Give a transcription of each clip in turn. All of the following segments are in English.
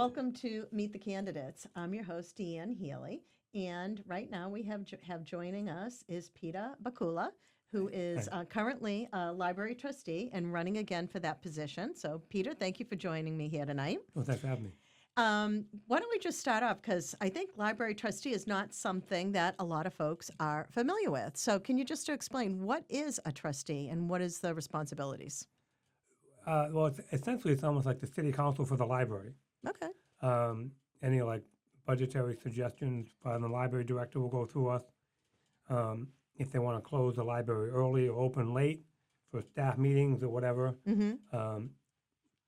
Welcome to Meet the Candidates. I'm your host, Deanne Healy, and right now we have joining us is Peter Bakula, who is currently a library trustee and running again for that position. So, Peter, thank you for joining me here tonight. Well, thanks for having me. Why don't we just start off, because I think library trustee is not something that a lot of folks are familiar with. So can you just explain what is a trustee and what is the responsibilities? Well, essentially, it's almost like the city council for the library. Okay. Any like budgetary suggestions from the library director will go through us. If they want to close the library early or open late for staff meetings or whatever,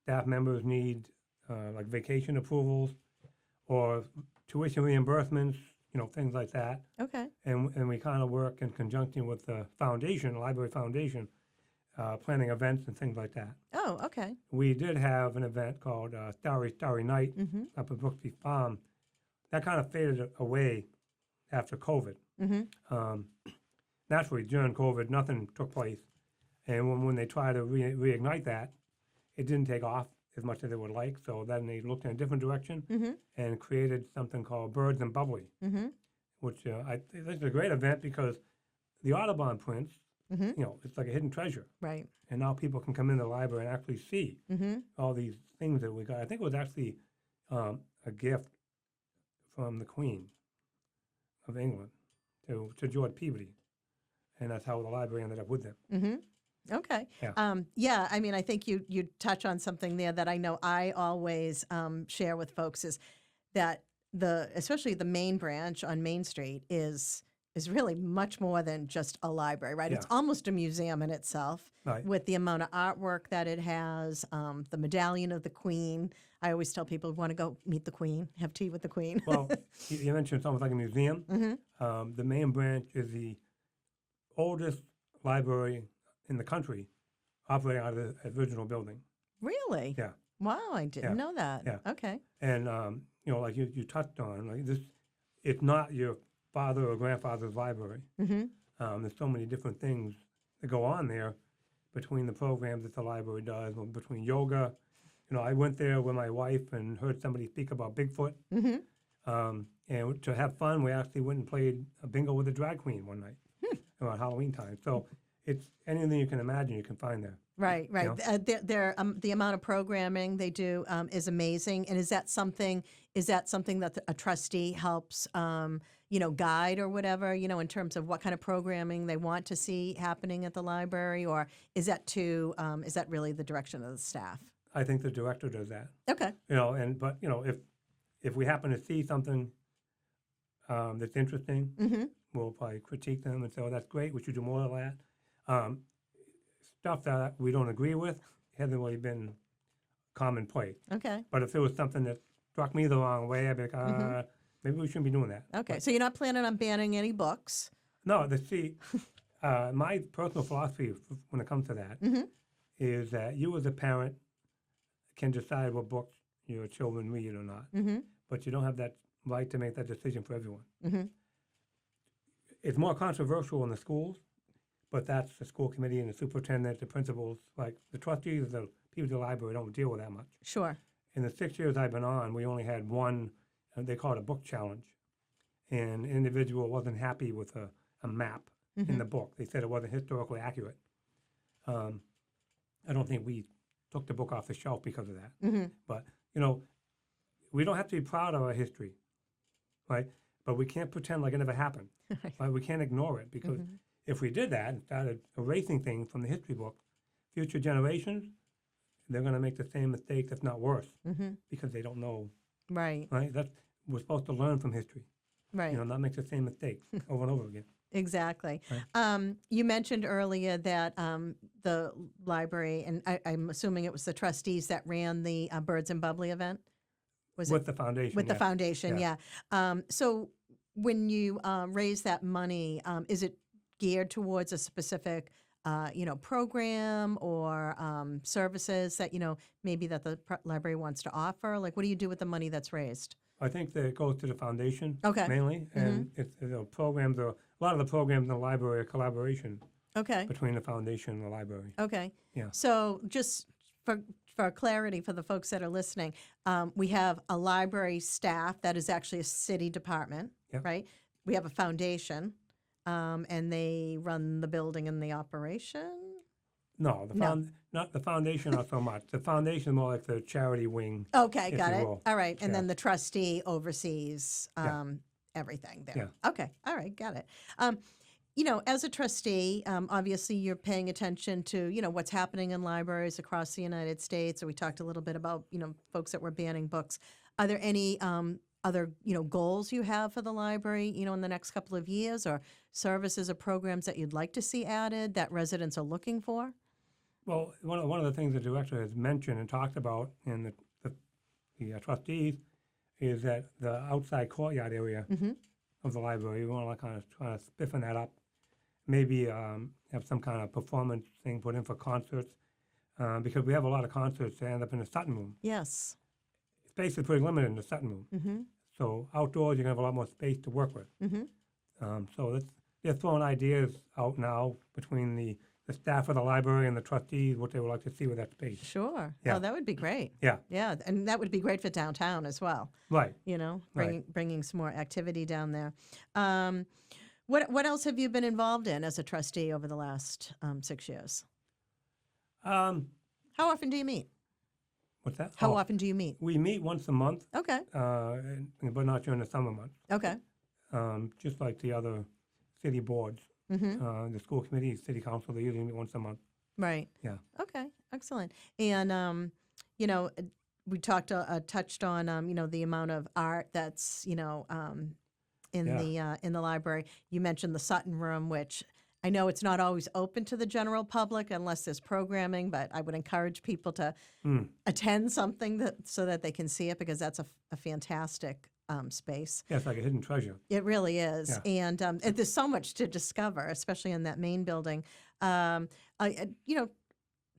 staff members need like vacation approvals or tuition reimbursements, things like that. Okay. And we kind of work in conjunction with the foundation, library foundation, planning events and things like that. Oh, okay. We did have an event called Starry Night up at Brooksby Farm. That kind of faded away after COVID. Naturally, during COVID, nothing took place. And when they tried to reignite that, it didn't take off as much as they would like. So then they looked in a different direction and created something called Birds and Bubbly, which I think is a great event because the Audubon prints, it's like a hidden treasure. Right. And now people can come into the library and actually see all these things that we got. I think it was actually a gift from the Queen of England to George Peabody. And that's how the library ended up with them. Okay. Yeah. I mean, I think you touch on something there that I know I always share with folks is that especially the main branch on Main Street is really much more than just a library, right? Yeah. It's almost a museum in itself, Right. with the amount of artwork that it has, the medallion of the Queen. I always tell people, want to go meet the Queen, have tea with the Queen. Well, you mentioned it's almost like a museum. The main branch is the oldest library in the country operating out of the original building. Really? Yeah. Wow, I didn't know that. Yeah. Okay. And, like you touched on, like this, it's not your father or grandfather's library. There's so many different things that go on there between the programs that the library does, between yoga. I went there with my wife and heard somebody speak about Bigfoot. And to have fun, we actually went and played a bingo with a drag queen one night around Halloween time. So it's anything you can imagine you can find there. Right. The amount of programming they do is amazing. And is that something that a trustee helps, guide or whatever, in terms of what kind of programming they want to see happening at the library, or is that really the direction of the staff? I think the director does that. Okay. But if we happen to see something that's interesting, we'll probably critique them and say, "Oh, that's great. We should do more of that." Stuff that we don't agree with hasn't really been commonplace. Okay. But if there was something that struck me the wrong way, I'd be like, maybe we shouldn't be doing that. Okay. But, So you're not planning on banning any books? no, my personal philosophy when it comes to that is that you as a parent can decide what books your children read or not. But you don't have that right to make that decision for everyone. It's more controversial in the schools, but that's the school committee and the superintendent, the principals. Like the trustees of the Peabody Library don't deal with that much. Sure. In the 6 years I've been on, we only had one, they call it a book challenge. And an individual wasn't happy with a map in the book. They said it wasn't historically accurate. I don't think we took the book off the shelf because of that. But, we don't have to be proud of our history, right? But we can't pretend like it never happened. Right? We can't ignore it because if we did that and started erasing things from the history book, future generations, they're going to make the same mistakes, if not worse, because they don't know. Right. Right? We're supposed to learn from history. Right. Not make the same mistakes over and over again. Exactly. Right. You mentioned earlier that the library, and I'm assuming it was the trustees that ran the Birds and Bubbly event? With the foundation. With the yes. foundation, yeah. So when you raise that money, is it geared towards a specific, program or services that, maybe that the library wants to offer? Like, what do you do with the money that's raised? I think that it goes to the foundation Mhm. mainly, and it's programs. A lot of the programs in the library are collaboration Okay. between the foundation and the library. Okay. Yeah. So just for clarity for the folks that are listening, we have a library staff that is actually a city department, Yep. right? We have a foundation, and they run the building and the operation. No, not the foundation, not so much. The foundation is more like the charity wing. Okay, if got you it. will. All right, and Yeah. then the trustee oversees Yeah. everything there. Yeah. Okay, all right, got it. As a trustee, obviously you're paying attention to, what's happening in libraries across the United States. So we talked a little bit about, folks that were banning books. Are there any other, goals you have for the library, in the next couple of years, or services or programs that you'd like to see added that residents are looking for? Well, one of the things the director has mentioned and talked about in the trustees is that the outside courtyard area of the library, we want to kind of spiffen that up. Maybe have some kind of performance thing put in for concerts, because we have a lot of concerts that end up in the Sutton Room. Yes. Space is pretty limited in the Sutton Room. Mm-hmm. So outdoors, you're going to have a lot more space to work with. Mm-hmm. So they're throwing ideas out now between the staff of the library and the trustees, what they would like to see with that space. Sure. Yeah. Oh, that would be great. Yeah. Yeah, and that would be great for downtown as well. Right. Bringing some more activity down there. What else have you been involved in as a trustee over the last 6 years? How often do you meet? What's that? How often do you meet? We meet once a month, Okay. but not during the summer months. Okay. Just like the other city boards, the school committee, city council, they usually meet once a month. Right. Yeah. Okay. Excellent. And we touched on the amount of art that's in the library. You mentioned the Sutton Room, which I know it's not always open to the general public unless there's programming, but I would encourage people to attend something so that they can see it, because that's a fantastic space. Yeah, it's like a hidden treasure. It really is. Yeah. And there's so much to discover, especially in that main building.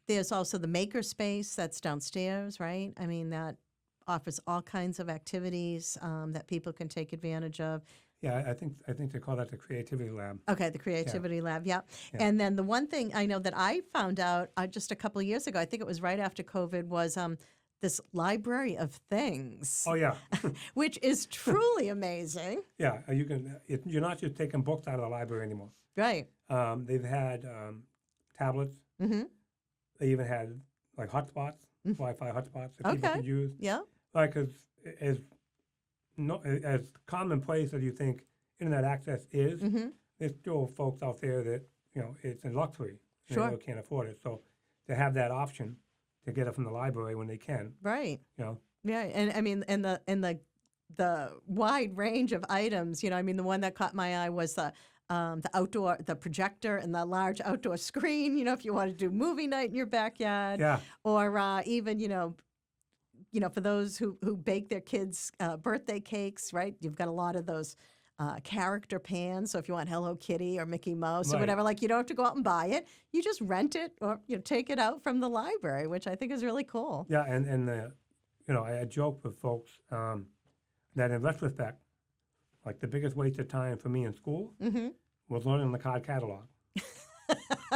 There's also the maker space that's downstairs, right? I mean, that offers all kinds of activities that people can take advantage of. Yeah, I think they call that the creativity lab. Okay, the creativity lab, yeah. Yeah. And then the one thing I know that I found out just a couple of years ago, I think it was right after COVID, was this library of things. Oh yeah, Which is truly amazing. yeah. You're not just taking books out of the library anymore. Right. They've had tablets. Mm-hmm. They even had like hotspots, Wi-Fi hotspots that people Okay. could use. Yeah. Like as commonplace as you think internet access is, there's still folks out there that it's a luxury. Sure. They really can't afford it. So to have that option to get it from the library when they can, Right. you know. Yeah, and I mean, and the wide range of items. I mean, the one that caught my eye was the outdoor, the projector and the large outdoor screen. If you want to do movie night in your backyard, Yeah. or even for those who bake their kids' birthday cakes, right? You've got a lot of those character pans. So if you want Hello Kitty or Mickey Mouse or Right. whatever, you don't have to go out and buy it. You just rent it or take it out from the library, which I think is really cool. Yeah, and I joke with folks that in retrospect, like the biggest waste of time for me in school was learning the card catalog.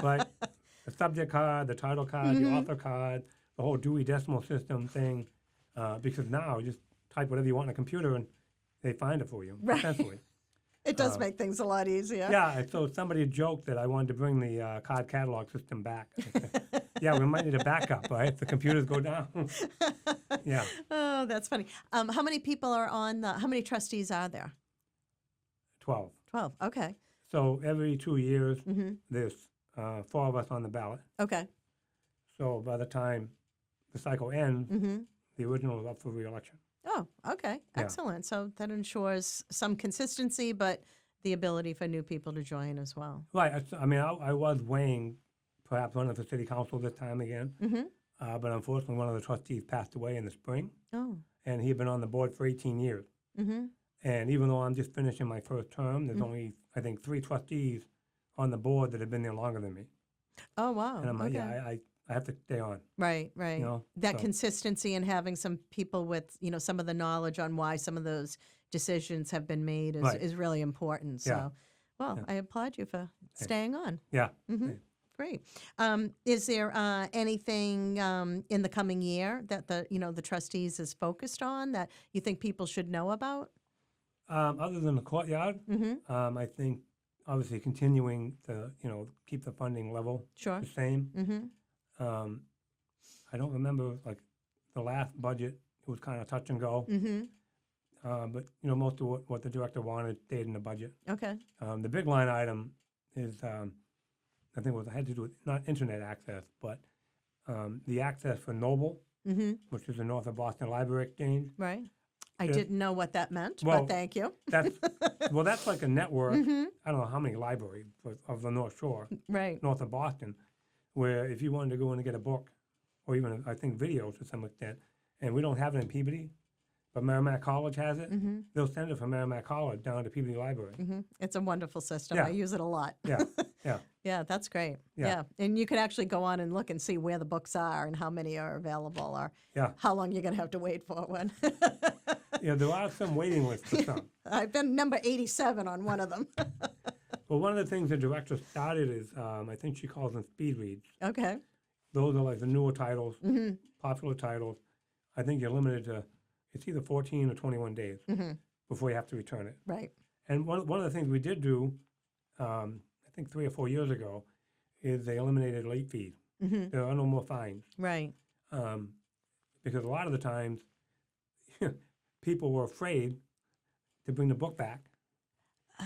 Right? The subject card, the title card, the author card, the whole Dewey Decimal System thing, because now you just type whatever you want on a computer and they find it for you, Right. essentially. It does make things a lot easier. Yeah, and so somebody joked that I wanted to bring the card catalog system back. Yeah, we might need a backup, right? If the computers go down. Yeah. Oh, that's funny. How many people are on how many trustees are there? 12. 12. Okay. So every 2 years, there's 4 of us on the ballot. Okay. So by the time the cycle ends, the original is up for re-election. Oh, okay. Yeah. Excellent. So that ensures some consistency, but the ability for new people to join as well. Right. I was weighing perhaps running for city council this time again, but unfortunately one of the trustees passed away in the spring, Oh. and he had been on the board for 18 years. And even though I'm just finishing my first term, there's only, I think, 3 trustees on the board that have been there longer than me. Oh, wow. And I'm like, okay. yeah, I have to stay on. Right, right. That so. consistency and having some people with, some of the knowledge on why some of those decisions have been made is, Right. is really important. So, Yeah. well, Yeah. I applaud you for staying on. Yeah. Mhm. Hey, Great. Is there anything in the coming year that the trustees is focused on that you think people should know about? Other than the courtyard, Mm-hmm. I think obviously continuing to, keep the funding level Sure. the same. Mm-hmm. Um, I don't remember, like, the last budget, it was kind of touch and go. Mm-hmm. But, most of what the director wanted stayed in the budget. Okay. The big line item is, I think had to do with not internet access, but the access for Noble, Mm-hmm. which is the North of Boston Library Exchange. Right. I It- didn't know what that meant, Well, but thank you. That's like a network. Mm-hmm. I don't know how many libraries of the North Shore, Right. north of Boston, where if you wanted to go in and get a book, or even I think videos to some extent, and we don't have it in Peabody, but Merrimack College has it, Mm-hmm. they'll send it from Merrimack College down to Peabody Library. Mm-hmm. It's a wonderful system. Yeah. I use it a lot. Yeah, yeah, Yeah, that's great. Yeah. Yeah. And you can actually go on and look and see where the books are and how many are available or yeah. how long you're going to have to wait for one. Yeah, there are some waiting lists for some. I've been number 87 on one of them. Well, one of the things the director started is, I think she calls them speed reads. Okay. Those are like the newer titles, Mm-hmm. popular titles. I think you're limited to, it's either 14 or 21 days Mm-hmm. before you have to return it. Right. And one of the things we did do, I think 3 or 4 years ago, is they eliminated late fees. Mm-hmm. There are no more fines. Right. Because a lot of the times, people were afraid to bring the book back.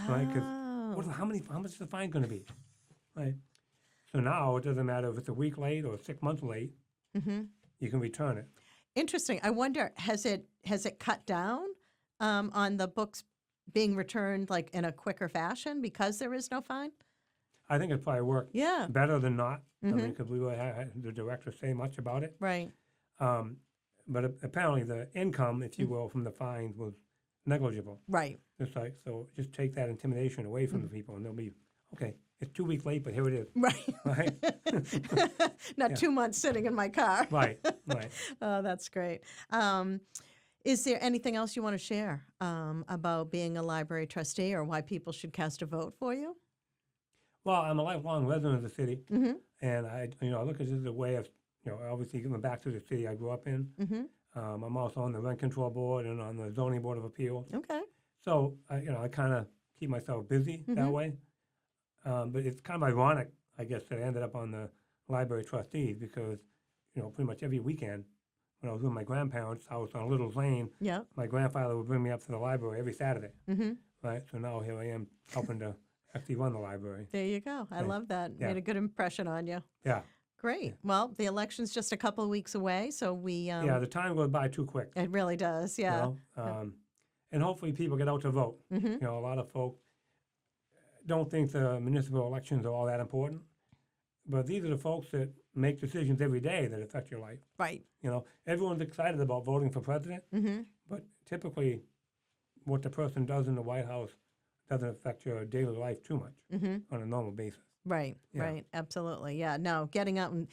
Right, 'cause Oh. how much is the fine going to be? Right. So now it doesn't matter if it's a week late or 6 months late, Mm-hmm. you can return it. Interesting. I wonder, has it cut down on the books being returned like in a quicker fashion because there is no fine? I think it probably worked Yeah. better than not. I mean, Mhm. because we really had the director say much about it. Right. But apparently the income, if you will, from the fines was negligible. Right. It's like, so just take that intimidation away from the people and they'll be, okay, it's 2 weeks late, but here it is. Right. Right? Not Yeah. 2 months sitting in my car. Right, right. Oh, that's great. Is there anything else you want to share about being a library trustee or why people should cast a vote for you? Well, I'm a lifelong resident of the city, Mm-hmm. and I look at this as a way of, obviously giving back to the city I grew up in. Mm-hmm. I'm also on the rent control board and on the zoning board of appeals. Okay. So, I kind of keep myself busy that Mhm. way. But it's kind of ironic, I guess, that I ended up on the library trustees because, pretty much every weekend when I was with my grandparents' house on Little Lane, Yeah. my grandfather would bring me up to the library every Saturday, Mm-hmm. right? So now here I am helping to actually run the library. There you go. I Yeah. love that. Yeah. Made a good impression on you. Yeah. Great. Yeah. Well, the election's just a couple of weeks away, so we. Yeah, the time goes by too quick. It really does. You Yeah. know? And hopefully people get out to vote. Mm-hmm. A lot of folks don't think the municipal elections are all that important, but these are the folks that make decisions every day that affect your life. Right. Everyone's excited about voting for president, Mm-hmm. but typically what the person does in the White House doesn't affect your daily life too much Mm-hmm. on a normal basis. Right. Yeah. Right. Absolutely. Yeah. No. Getting out and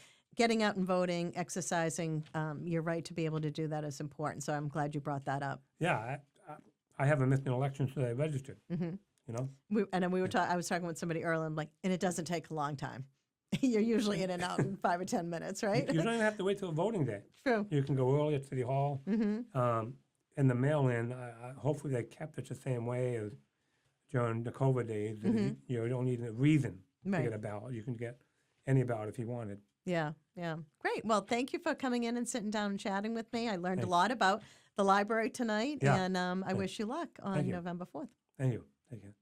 voting, exercising your right to be able to do that is important. So I'm glad you brought that up. Yeah, I haven't missed an election since I registered, Mm-hmm. you know? And then I was talking with somebody earlier. I'm like, and it doesn't take a long time. You're usually in and out in 5 or 10 minutes, right? You don't even have to wait till voting day. True. You can go early at City Hall. Mm-hmm. And the mail-in, hopefully they kept it the same way as during the COVID days. That Mhm. you don't need a reason to Right. get a ballot. You can get any ballot if you wanted. Yeah, yeah. Great. Well, thank you for coming in and sitting down and chatting with me. I learned a Thanks. lot about the library tonight, Yeah. and I Thanks. wish you luck on Thank you. November 4th. Thank you. Take care.